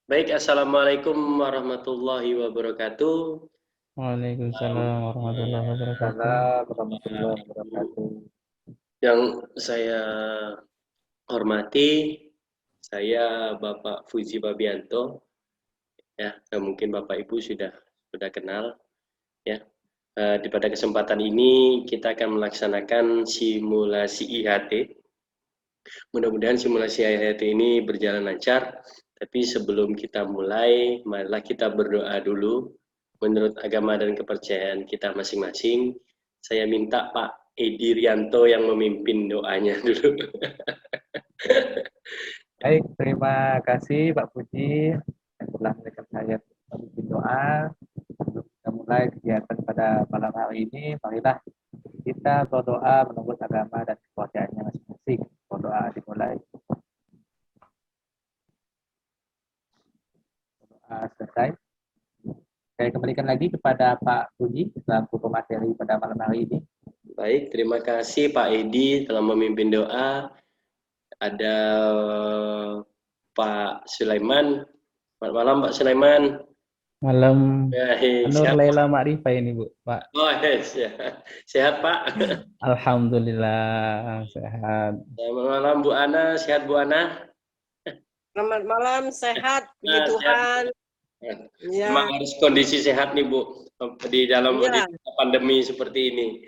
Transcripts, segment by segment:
Baik, Assalamualaikum warahmatullahi wabarakatuh. Waalaikumsalam warahmatullahi wabarakatuh. Waalaikumsalam warahmatullahi wabarakatuh. Yang saya hormati, saya Bapak Fuzi Babianto, ya, mungkin Bapak Ibu sudah kenal, ya. Pada kesempatan ini kita akan melaksanakan simulasi IHT. Mudah-mudahan simulasi IHT ini berjalan lancar. Tapi sebelum kita mulai, marilah kita berdoa dulu. Menurut agama dan kepercayaan kita masing-masing, saya minta Pak Edi Rianto yang memimpin doanya dulu. Baik, terima kasih Pak Puji yang telah memberikan saya memimpin doa. Sebelum kita mulai kegiatan pada malam hari ini, marilah kita berdoa menurut agama dan kepercayaannya masing-masing. Berdoa dimulai. Doa selesai. Saya kembalikan lagi kepada Pak Puji selaku pemateri pada malam hari ini. Baik, terima kasih Pak Edi telah memimpin doa. Ada Pak Sulaiman. Selamat malam Pak Sulaiman. Malam Nur Sehat, Laila Ma'rifah ini Bu, Pak. oh, yes, ya. Sehat Pak. Alhamdulillah sehat. Selamat malam Bu Ana, sehat Bu Ana? Selamat malam, sehat, puji Sehat. Tuhan. Ya, Memang harus kondisi sehat nih Bu, di dalam Ya. pandemi seperti ini.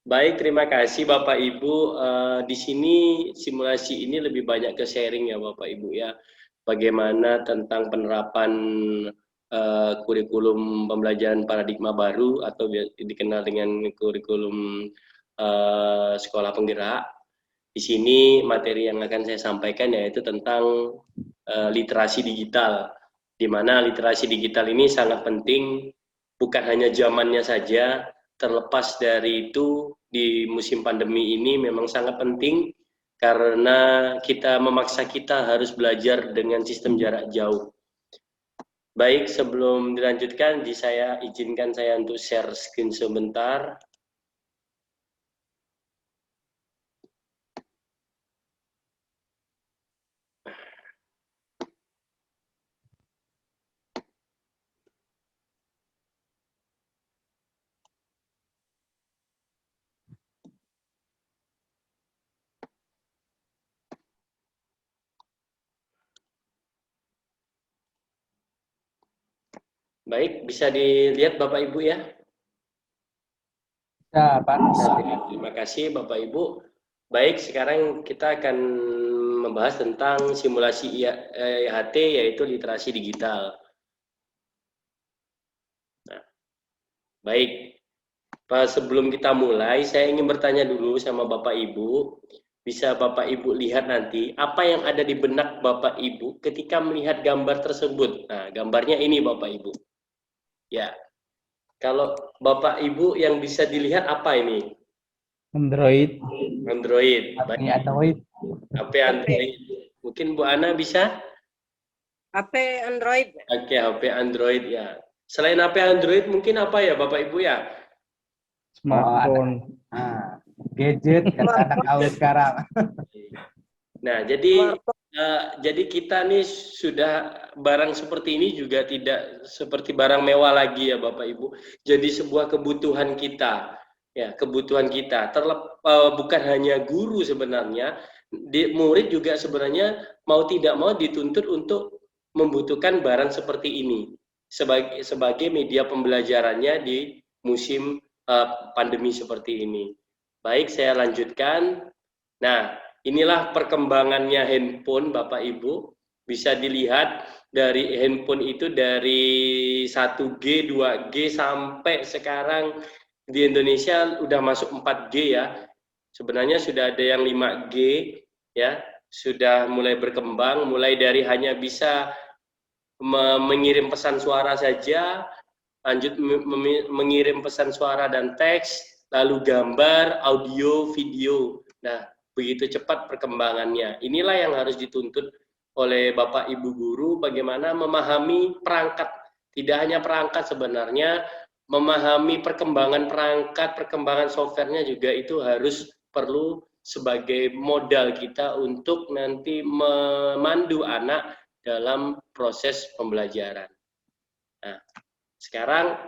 Baik, terima kasih Bapak Ibu. Di sini simulasi ini lebih banyak ke sharing ya Bapak Ibu ya. Bagaimana tentang penerapan kurikulum pembelajaran paradigma baru atau dikenal dengan kurikulum sekolah penggerak. Di sini materi yang akan saya sampaikan yaitu tentang literasi digital, di mana literasi digital ini sangat penting, bukan hanya zamannya saja, terlepas dari itu di musim pandemi ini memang sangat penting karena memaksa kita harus belajar dengan sistem jarak jauh. Baik, sebelum dilanjutkan, saya izinkan saya untuk share screen sebentar. Baik, bisa dilihat Bapak Ibu ya? Ya, Pak. Terima kasih Bapak Ibu. Baik, sekarang kita akan membahas tentang simulasi IHT yaitu literasi digital. Nah, baik, sebelum kita mulai, saya ingin bertanya dulu sama Bapak Ibu. Bisa Bapak Ibu lihat nanti apa yang ada di benak Bapak Ibu ketika melihat gambar tersebut. Nah, gambarnya ini Bapak Ibu. Ya, kalau Bapak Ibu yang bisa dilihat apa ini? Android. Android. HP Baik. Android. HP Android. Mungkin Bu Ana bisa? HP Android. Oke, HP Android ya. Selain HP Android mungkin apa ya Bapak Ibu ya? Smartphone. Gadget anak awal sekarang. Nah, jadi kita nih sudah barang seperti ini juga tidak seperti barang mewah lagi ya Bapak Ibu. Jadi sebuah kebutuhan kita, ya kebutuhan kita. Bukan hanya guru sebenarnya, murid juga sebenarnya mau tidak mau dituntut untuk membutuhkan barang seperti ini sebagai media pembelajarannya di musim pandemi seperti ini. Baik, saya lanjutkan. Nah, inilah perkembangannya handphone Bapak Ibu. Bisa dilihat dari handphone itu dari 1G, 2G sampai sekarang di Indonesia udah masuk 4G ya. Sebenarnya sudah ada yang 5G ya, sudah mulai berkembang, mulai dari hanya bisa mengirim pesan suara saja, lanjut mengirim pesan suara dan teks, lalu gambar, audio, video. Nah, begitu cepat perkembangannya. Inilah yang harus dituntut oleh Bapak Ibu guru, bagaimana memahami perangkat. Tidak hanya perangkat sebenarnya, memahami perkembangan perangkat, perkembangan softwarenya juga itu harus perlu sebagai modal kita untuk nanti memandu anak dalam proses pembelajaran. Nah, sekarang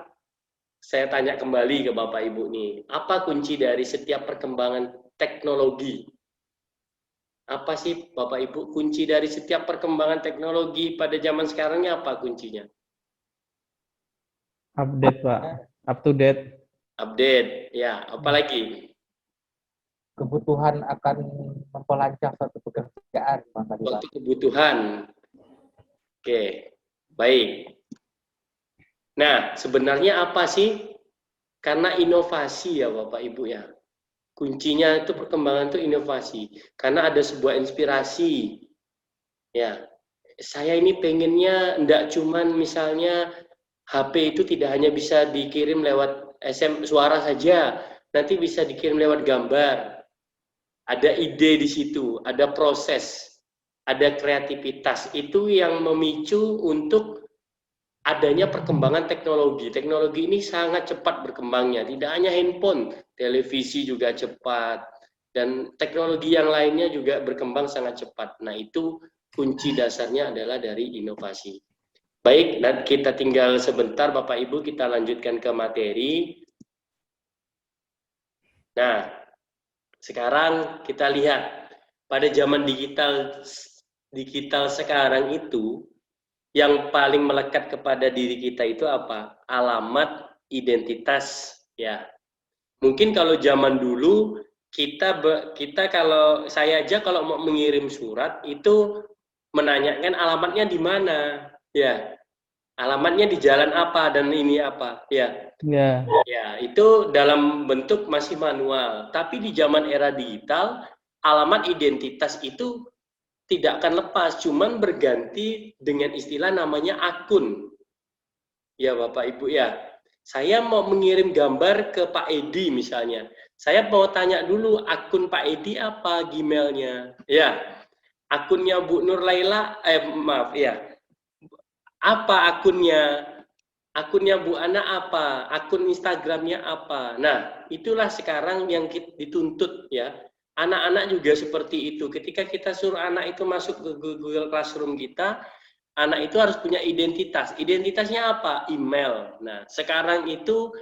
saya tanya kembali ke Bapak Ibu nih, apa kunci dari setiap perkembangan teknologi? Apa sih Bapak Ibu kunci dari setiap perkembangan teknologi pada zaman sekarang ini apa kuncinya? Update, Pak. Up to date. Update, ya. Apalagi? Kebutuhan akan memperlancar suatu pekerjaan, Bang Fadilah. Waktu kebutuhan. Oke, baik. Nah, sebenarnya apa sih? Karena inovasi ya Bapak Ibu ya. Kuncinya itu perkembangan itu inovasi. Karena ada sebuah inspirasi. Ya, saya ini pengennya enggak cuman misalnya HP itu tidak hanya bisa dikirim lewat suara saja, nanti bisa dikirim lewat gambar. Ada ide di situ, ada proses, ada kreativitas. Itu yang memicu untuk adanya perkembangan teknologi. Teknologi ini sangat cepat berkembangnya, tidak hanya handphone, televisi juga cepat, dan teknologi yang lainnya juga berkembang sangat cepat. Nah, itu kunci dasarnya adalah dari inovasi. Baik, nanti kita tinggal sebentar Bapak Ibu, kita lanjutkan ke materi. Nah, sekarang kita lihat, pada zaman digital sekarang itu, yang paling melekat kepada diri kita itu apa? Alamat, identitas, ya. Mungkin kalau zaman dulu kita kalau saya aja kalau mau mengirim surat itu menanyakan alamatnya di mana, ya. Alamatnya di jalan apa dan ini apa, ya. Ya. Ya, itu dalam bentuk masih manual. Tapi di zaman era digital, alamat identitas itu tidak akan lepas, cuman berganti dengan istilah namanya akun. Ya Bapak Ibu ya, saya mau mengirim gambar ke Pak Edi misalnya. Saya mau tanya dulu akun Pak Edi apa Gmailnya. Ya, akunnya Bu Nur Laila, maaf ya, apa akunnya? Akunnya Bu Ana apa? Akun Instagramnya apa? Nah, itulah sekarang yang dituntut ya. Anak-anak juga seperti itu. Ketika kita suruh anak itu masuk ke Google Classroom kita, anak itu harus punya identitas. Identitasnya apa? Email. Nah, sekarang itu,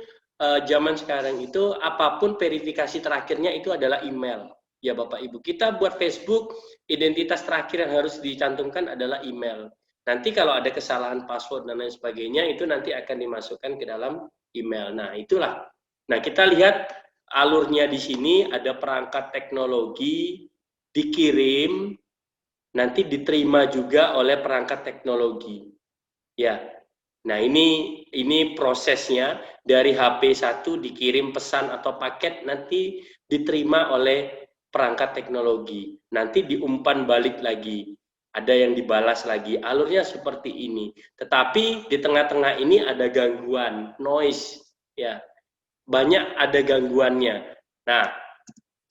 zaman sekarang itu, apapun verifikasi terakhirnya itu adalah email. Ya Bapak Ibu, kita buat Facebook, identitas terakhir yang harus dicantumkan adalah email. Nanti kalau ada kesalahan password dan lain sebagainya, itu nanti akan dimasukkan ke dalam email. Nah, itulah. Nah, kita lihat alurnya di sini ada perangkat teknologi dikirim, nanti diterima juga oleh perangkat teknologi. Ya. Nah, ini prosesnya dari HP 1 dikirim pesan atau paket nanti diterima oleh perangkat teknologi. Nanti diumpan balik lagi. Ada yang dibalas lagi. Alurnya seperti ini. Tetapi di tengah-tengah ini ada gangguan, noise, ya. Banyak ada gangguannya. Nah,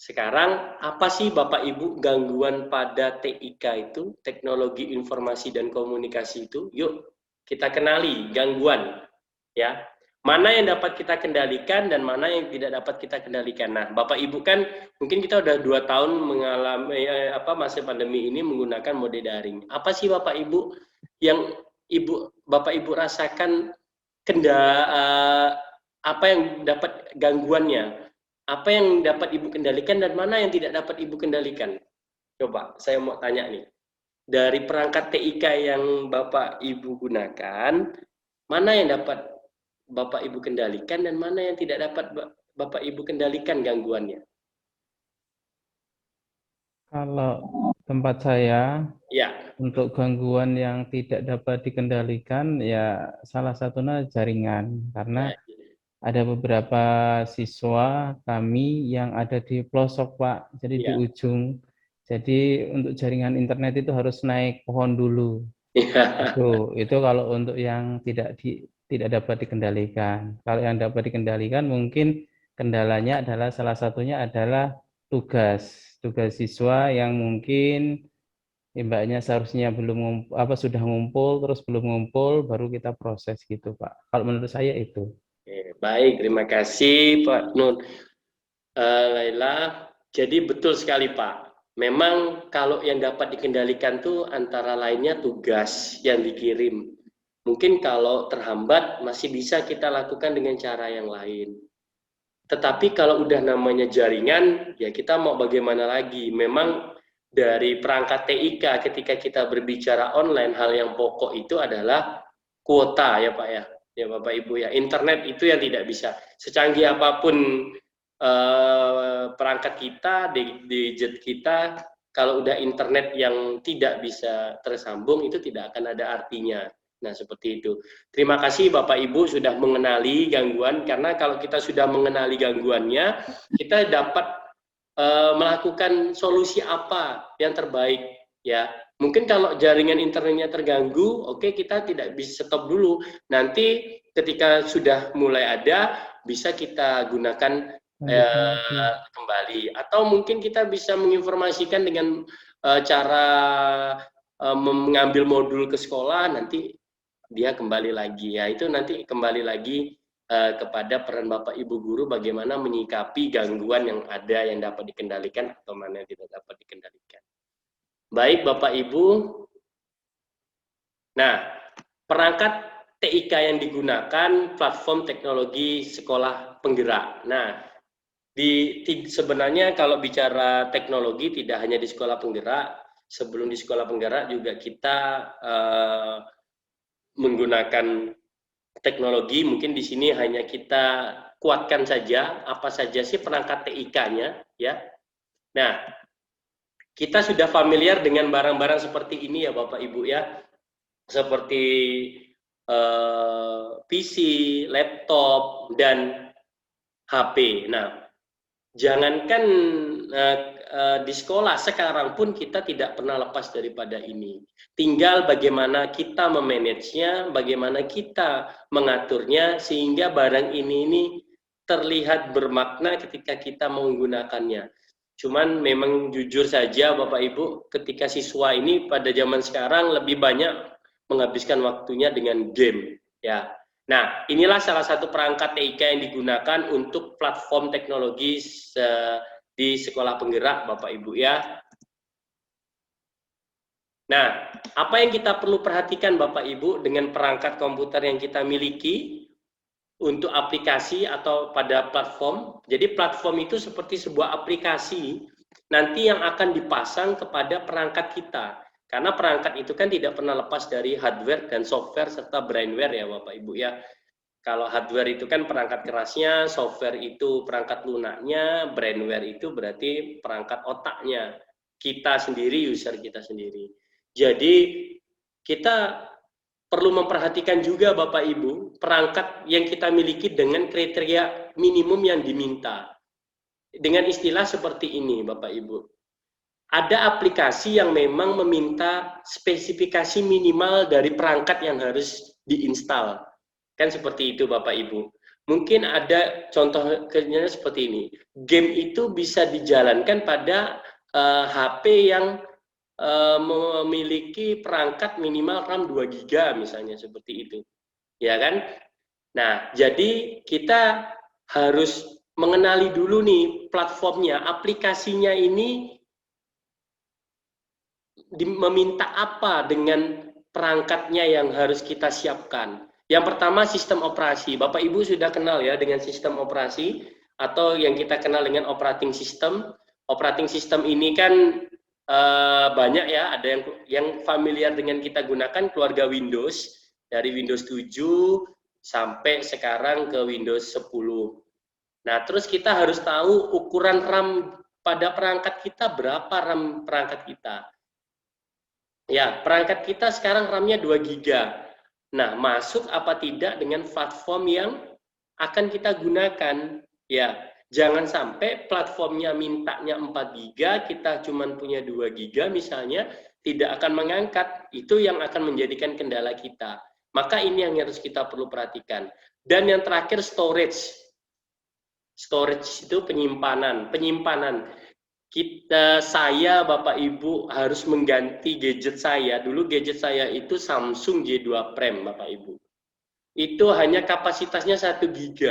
sekarang apa sih Bapak Ibu gangguan pada TIK itu, teknologi informasi dan komunikasi itu? Yuk kita kenali gangguan, ya. Mana yang dapat kita kendalikan dan mana yang tidak dapat kita kendalikan. Nah, Bapak Ibu kan mungkin kita udah 2 tahun mengalami masa pandemi ini menggunakan mode daring. Apa sih Bapak Ibu yang Bapak Ibu rasakan apa yang dapat gangguannya? Apa yang dapat Ibu kendalikan dan mana yang tidak dapat Ibu kendalikan? Coba, saya mau tanya nih. Dari perangkat TIK yang Bapak Ibu gunakan, mana yang dapat Bapak Ibu kendalikan dan mana yang tidak dapat Bapak Ibu kendalikan gangguannya? Kalau tempat saya, Ya. untuk gangguan yang tidak dapat dikendalikan, ya salah satunya jaringan. Karena ada beberapa siswa kami yang ada di pelosok, Pak, jadi di ujung. Jadi untuk jaringan internet itu harus naik pohon dulu. Itu kalau untuk yang tidak dapat dikendalikan. Kalau yang dapat dikendalikan mungkin kendalanya adalah salah satunya adalah tugas siswa yang mungkin imbaknya seharusnya sudah ngumpul terus belum ngumpul baru kita proses gitu, Pak. Kalau menurut saya itu. Baik, terima kasih Pak Nur Laila. Jadi betul sekali Pak. memang kalau yang dapat dikendalikan tuh antara lainnya tugas yang dikirim. Mungkin kalau terhambat masih bisa kita lakukan dengan cara yang lain. Tetapi kalau udah namanya jaringan, ya kita mau bagaimana lagi? Memang dari perangkat TIK ketika kita berbicara online, hal yang pokok itu adalah kuota ya Pak ya. Ya Bapak Ibu ya, internet itu yang tidak bisa. Secanggih apapun perangkat kita, gadget kita, kalau udah internet yang tidak bisa tersambung itu tidak akan ada artinya. Nah, seperti itu. Terima kasih Bapak Ibu sudah mengenali gangguan, karena kalau kita sudah mengenali gangguannya, kita dapat melakukan solusi apa yang terbaik ya. Mungkin kalau jaringan internetnya terganggu, oke, kita tidak bisa stop dulu. Nanti ketika sudah mulai ada, bisa kita gunakan kembali. Atau mungkin kita bisa menginformasikan dengan cara mengambil modul ke sekolah, nanti dia kembali lagi ya. Itu nanti kembali lagi kepada peran Bapak Ibu guru bagaimana menyikapi gangguan yang ada yang dapat dikendalikan atau mana yang tidak dapat dikendalikan. Baik Bapak Ibu. Nah, perangkat TIK yang digunakan platform teknologi sekolah penggerak. Nah, sebenarnya kalau bicara teknologi tidak hanya di sekolah penggerak, sebelum di sekolah penggerak juga kita menggunakan teknologi. Mungkin di sini hanya kita kuatkan saja apa saja sih perangkat TIK-nya ya. Nah, kita sudah familiar dengan barang-barang seperti ini ya Bapak Ibu ya. Seperti PC, laptop dan HP. Nah, jangankan di sekolah, sekarang pun kita tidak pernah lepas daripada ini. Tinggal bagaimana kita memanagenya, bagaimana kita mengaturnya, sehingga barang ini terlihat bermakna ketika kita menggunakannya. Cuman memang jujur saja Bapak Ibu, ketika siswa ini pada zaman sekarang lebih banyak menghabiskan waktunya dengan game. Ya. Nah, inilah salah satu perangkat TIK yang digunakan untuk platform teknologi di sekolah penggerak Bapak Ibu ya. Nah, apa yang kita perlu perhatikan Bapak Ibu dengan perangkat komputer yang kita miliki untuk aplikasi atau pada platform. Jadi platform itu seperti sebuah aplikasi nanti yang akan dipasang kepada perangkat kita. Karena perangkat itu kan tidak pernah lepas dari hardware dan software serta brainware ya Bapak Ibu ya. Kalau hardware itu kan perangkat kerasnya, software itu perangkat lunaknya, brainware itu berarti perangkat otaknya. Kita sendiri, user kita sendiri. Jadi kita perlu memperhatikan juga Bapak Ibu, perangkat yang kita miliki dengan kriteria minimum yang diminta. Dengan istilah seperti ini Bapak Ibu. Ada aplikasi yang memang meminta spesifikasi minimal dari perangkat yang harus diinstal. Kan seperti itu Bapak Ibu. Mungkin ada contohnya seperti ini. Game itu bisa dijalankan pada HP yang memiliki perangkat minimal RAM 2 GB misalnya seperti itu. Ya kan? Nah, jadi kita harus mengenali dulu nih platformnya, aplikasinya ini meminta apa dengan perangkatnya yang harus kita siapkan. Yang pertama sistem operasi. Bapak Ibu sudah kenal ya dengan sistem operasi atau yang kita kenal dengan operating system. Operating system ini kan banyak ya, ada yang familiar dengan kita gunakan keluarga Windows dari Windows 7 sampai sekarang ke Windows 10. Nah, terus kita harus tahu ukuran RAM pada perangkat kita berapa RAM perangkat kita. Ya, perangkat kita sekarang RAM-nya 2 GB. Nah, masuk apa tidak dengan platform yang akan kita gunakan? Ya, jangan sampai platformnya mintanya 4 GB, kita cuma punya 2 GB misalnya, tidak akan mengangkat. Itu yang akan menjadikan kendala kita. Maka ini yang harus kita perlu perhatikan. Dan yang terakhir storage. Storage itu penyimpanan. Saya Bapak Ibu harus mengganti gadget saya. Dulu gadget saya itu Samsung J2 Prime Bapak Ibu. Itu hanya kapasitasnya 1 GB.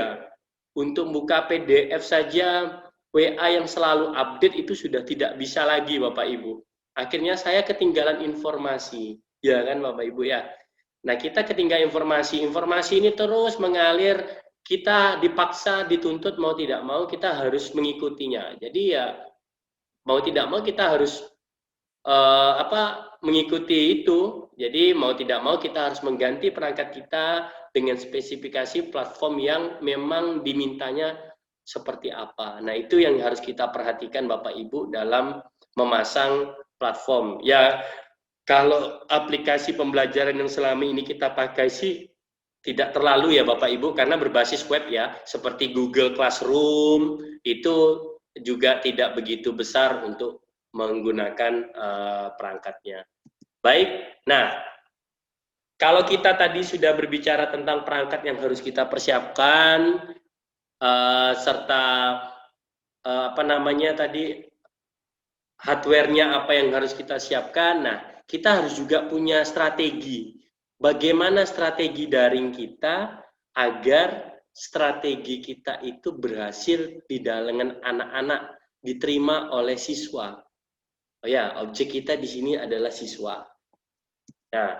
Untuk buka PDF saja WA yang selalu update itu sudah tidak bisa lagi Bapak Ibu. Akhirnya saya ketinggalan informasi, ya kan Bapak Ibu ya. Nah, kita ketinggalan informasi ini terus mengalir, kita dipaksa, dituntut mau tidak mau kita harus mengikutinya. Jadi ya mau tidak mau kita harus mengikuti itu. Jadi mau tidak mau kita harus mengganti perangkat kita dengan spesifikasi platform yang memang dimintanya seperti apa. Nah, itu yang harus kita perhatikan Bapak Ibu dalam memasang platform. Ya, kalau aplikasi pembelajaran yang selama ini kita pakai sih tidak terlalu ya Bapak Ibu, karena berbasis web ya, seperti Google Classroom, itu juga tidak begitu besar untuk menggunakan perangkatnya. Baik, nah kalau kita tadi sudah berbicara tentang perangkat yang harus kita persiapkan, serta hardware-nya apa yang harus kita siapkan. Nah, kita harus juga punya strategi. Bagaimana strategi daring kita agar strategi kita itu berhasil di dalam anak-anak, diterima oleh siswa. Oh ya, objek kita di sini adalah siswa. Nah,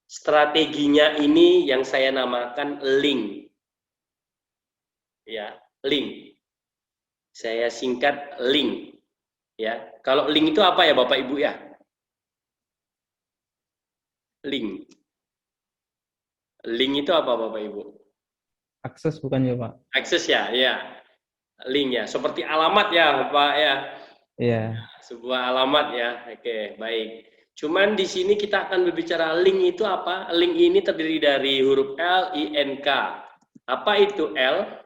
strateginya ini yang saya namakan link. Ya, link. Saya singkat link. Ya, kalau link itu apa ya Bapak Ibu ya? Link. Link itu apa Bapak Ibu? Akses bukan ya Pak? Akses ya, ya. Link ya, seperti alamat ya Pak ya. Iya. Sebuah alamat ya. Oke, baik. Cuman di sini kita akan berbicara link itu apa? Link ini terdiri dari huruf L, I, N, K. Apa itu L?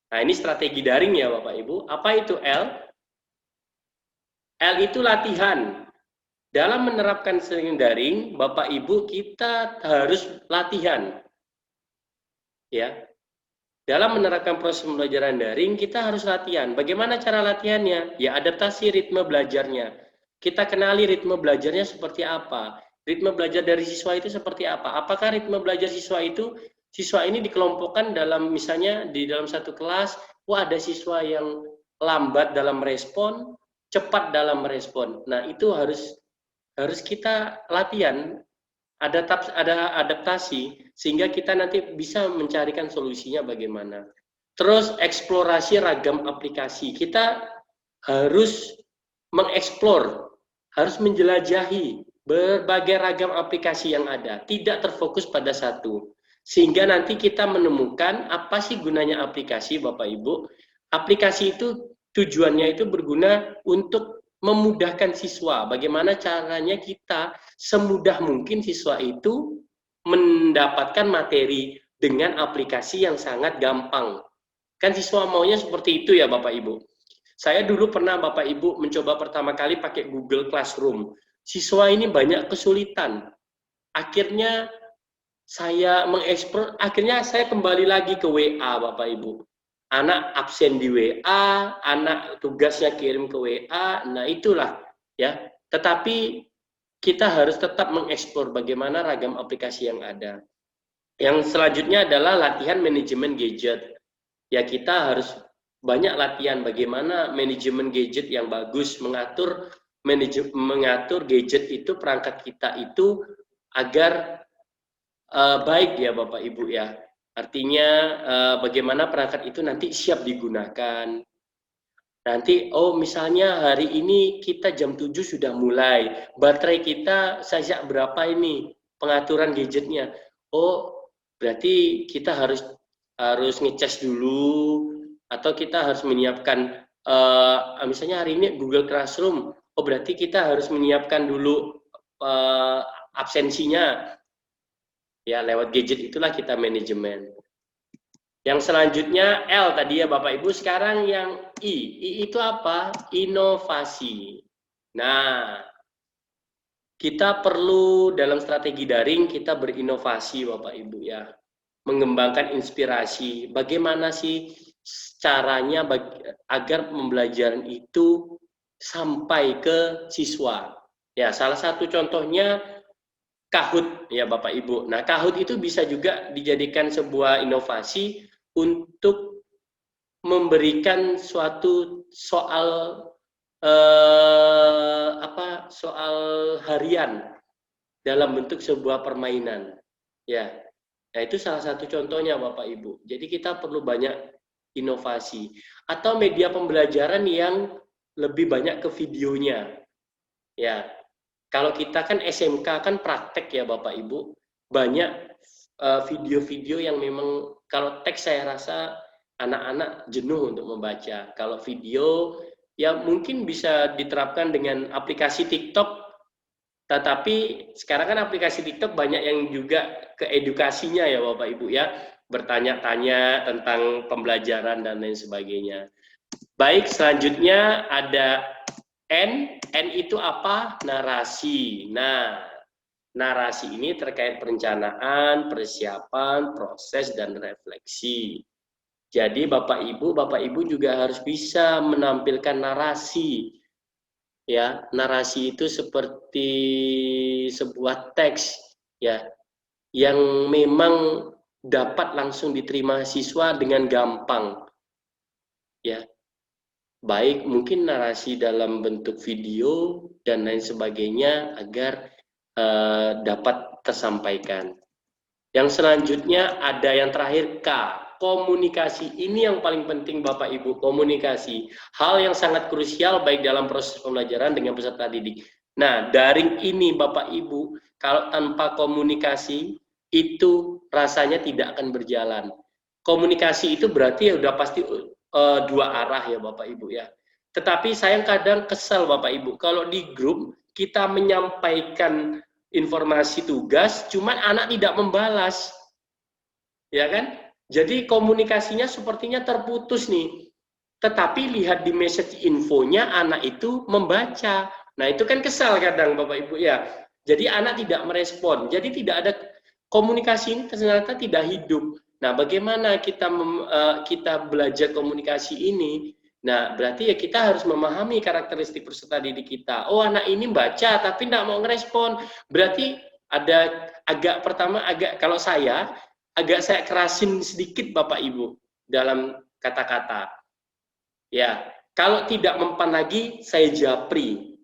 Nah, ini strategi daring ya Bapak Ibu. Apa itu L? L itu latihan. Dalam menerapkan sering daring, Bapak Ibu kita harus latihan. Ya. Dalam menerapkan proses pembelajaran daring, kita harus latihan. Bagaimana cara latihannya? Ya, adaptasi ritme belajarnya. Kita kenali ritme belajarnya seperti apa. Ritme belajar dari siswa itu seperti apa. Apakah ritme belajar siswa itu, siswa ini dikelompokkan dalam, misalnya di dalam satu kelas, ada siswa yang lambat dalam respon, cepat dalam merespon. Nah, itu harus kita latihan, ada adaptasi, sehingga kita nanti bisa mencarikan solusinya bagaimana. Terus eksplorasi ragam aplikasi. Kita harus mengeksplor, harus menjelajahi berbagai ragam aplikasi yang ada, tidak terfokus pada satu. Sehingga nanti kita menemukan apa sih gunanya aplikasi, Bapak Ibu. Aplikasi itu tujuannya itu berguna untuk memudahkan siswa. Bagaimana caranya kita semudah mungkin siswa itu mendapatkan materi dengan aplikasi yang sangat gampang. Kan siswa maunya seperti itu ya Bapak Ibu. Saya dulu pernah Bapak Ibu mencoba pertama kali pakai Google Classroom. Siswa ini banyak kesulitan. Akhirnya saya mengeksplor, akhirnya saya kembali lagi ke WA Bapak Ibu. Anak absen di WA, anak tugasnya kirim ke WA, nah itulah ya. Tetapi kita harus tetap mengeksplor bagaimana ragam aplikasi yang ada. Yang selanjutnya adalah latihan manajemen gadget. Ya, kita harus banyak latihan bagaimana manajemen gadget yang bagus, mengatur gadget itu, perangkat kita itu agar baik ya Bapak Ibu ya. Artinya bagaimana perangkat itu nanti siap digunakan. Nanti, misalnya hari ini kita jam 7 sudah mulai. Baterai kita sejak berapa ini pengaturan gadgetnya. Berarti kita harus ngecas dulu. Atau kita harus menyiapkan, misalnya hari ini Google Classroom. Berarti kita harus menyiapkan dulu absensinya. Ya, lewat gadget itulah kita manajemen. Yang selanjutnya L tadi ya Bapak Ibu, sekarang yang I. I itu apa? Inovasi. Nah, kita perlu dalam strategi daring kita berinovasi Bapak Ibu ya. Mengembangkan inspirasi. Bagaimana sih caranya agar pembelajaran itu sampai ke siswa? Ya, salah satu contohnya Kahoot ya Bapak Ibu. Nah, Kahoot itu bisa juga dijadikan sebuah inovasi untuk memberikan suatu soal soal harian dalam bentuk sebuah permainan, ya. Nah, itu salah satu contohnya Bapak Ibu. Jadi kita perlu banyak inovasi atau media pembelajaran yang lebih banyak ke videonya. Ya. Kalau kita kan SMK kan praktek ya Bapak Ibu. Banyak video-video yang memang kalau teks saya rasa anak-anak jenuh untuk membaca. Kalau video ya mungkin bisa diterapkan dengan aplikasi TikTok. Tetapi sekarang kan aplikasi TikTok banyak yang juga ke edukasinya ya Bapak Ibu ya, bertanya-tanya tentang pembelajaran dan lain sebagainya. Baik, selanjutnya ada N. N itu apa? Narasi. Nah, narasi ini terkait perencanaan, persiapan, proses, dan refleksi. Jadi Bapak Ibu juga harus bisa menampilkan narasi. Ya, narasi itu seperti sebuah teks ya yang memang dapat langsung diterima siswa dengan gampang. Ya. Baik mungkin narasi dalam bentuk video dan lain sebagainya agar dapat tersampaikan. Yang selanjutnya ada yang terakhir K, komunikasi. Ini yang paling penting Bapak Ibu, komunikasi. Hal yang sangat krusial baik dalam proses pembelajaran dengan peserta didik. Nah, daring ini Bapak Ibu, kalau tanpa komunikasi itu rasanya tidak akan berjalan. Komunikasi itu berarti ya udah pasti dua arah ya Bapak Ibu ya. Tetapi saya kadang kesal Bapak Ibu, kalau di grup kita menyampaikan informasi tugas, cuman anak tidak membalas, ya kan? Jadi komunikasinya sepertinya terputus nih. Tetapi lihat di message infonya anak itu membaca. Nah itu kan kesal kadang Bapak Ibu ya. Jadi anak tidak merespon. Jadi tidak ada komunikasi ini ternyata tidak hidup. Nah bagaimana kita belajar komunikasi ini? Nah, berarti ya kita harus memahami karakteristik peserta didik kita. Oh, anak ini baca tapi tidak mau ngerespon. Berarti ada kalau saya agak saya kerasin sedikit Bapak Ibu dalam kata-kata. Ya, kalau tidak mempan lagi saya japri.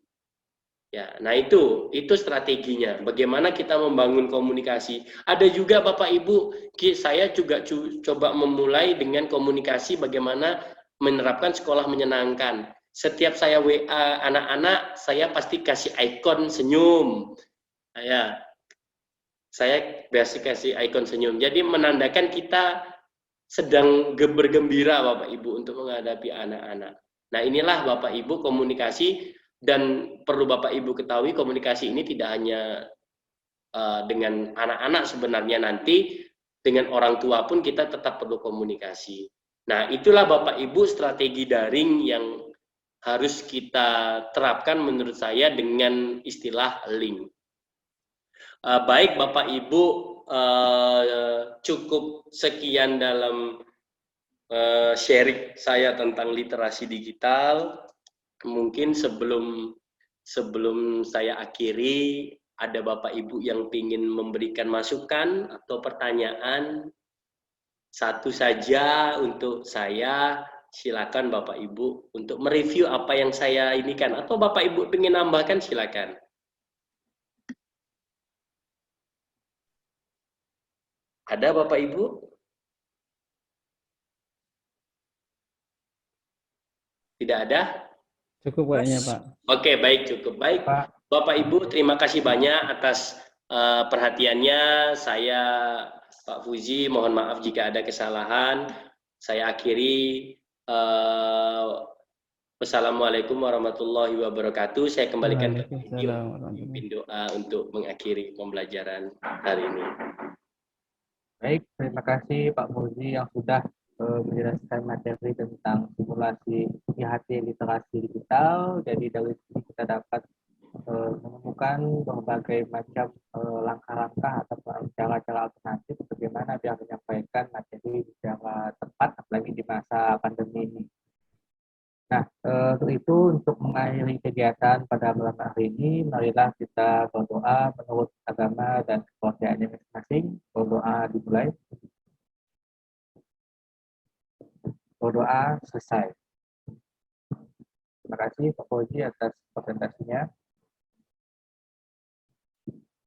Ya, nah itu strateginya. Bagaimana kita membangun komunikasi. Ada juga Bapak Ibu, saya juga coba memulai dengan komunikasi bagaimana menerapkan sekolah menyenangkan. Setiap saya WA anak-anak, saya pasti kasih ikon senyum. Ya, saya biasa kasih ikon senyum. Jadi menandakan kita sedang bergembira Bapak Ibu untuk menghadapi anak-anak. Nah inilah Bapak Ibu komunikasi. Dan perlu Bapak Ibu ketahui komunikasi ini tidak hanya dengan anak-anak sebenarnya nanti dengan orang tua pun kita tetap perlu komunikasi. Nah itulah Bapak Ibu strategi daring yang harus kita terapkan menurut saya dengan istilah link. Baik Bapak Ibu, cukup sekian dalam sharing saya tentang literasi digital. Mungkin sebelum saya akhiri, ada Bapak Ibu yang ingin memberikan masukan atau pertanyaan, satu saja untuk saya, silakan Bapak Ibu untuk mereview apa yang saya inikan, atau Bapak Ibu ingin nambahkan silakan. Ada Bapak Ibu? Tidak ada? Cukup kayaknya Pak. Oke, baik, cukup baik. Pak. Bapak Ibu, terima kasih banyak atas perhatiannya. Saya Pak Fuzi, mohon maaf jika ada kesalahan. Saya akhiri. Wassalamualaikum warahmatullahi wabarakatuh. Saya kembalikan ke pimpin doa untuk mengakhiri pembelajaran hari ini. Baik, terima kasih Pak Fuzi yang sudah menjelaskan materi tentang simulasi IHT literasi digital. Jadi dari sini kita dapat menemukan berbagai macam langkah-langkah atau cara-cara alternatif bagaimana biar menyampaikan materi secara tepat apalagi di masa pandemi ini. Nah, untuk itu untuk mengakhiri kegiatan pada malam hari ini, marilah kita berdoa menurut agama dan kepercayaannya masing-masing. Berdoa dimulai. Berdoa berdoa selesai. Terima kasih Pak Fauzi atas presentasinya.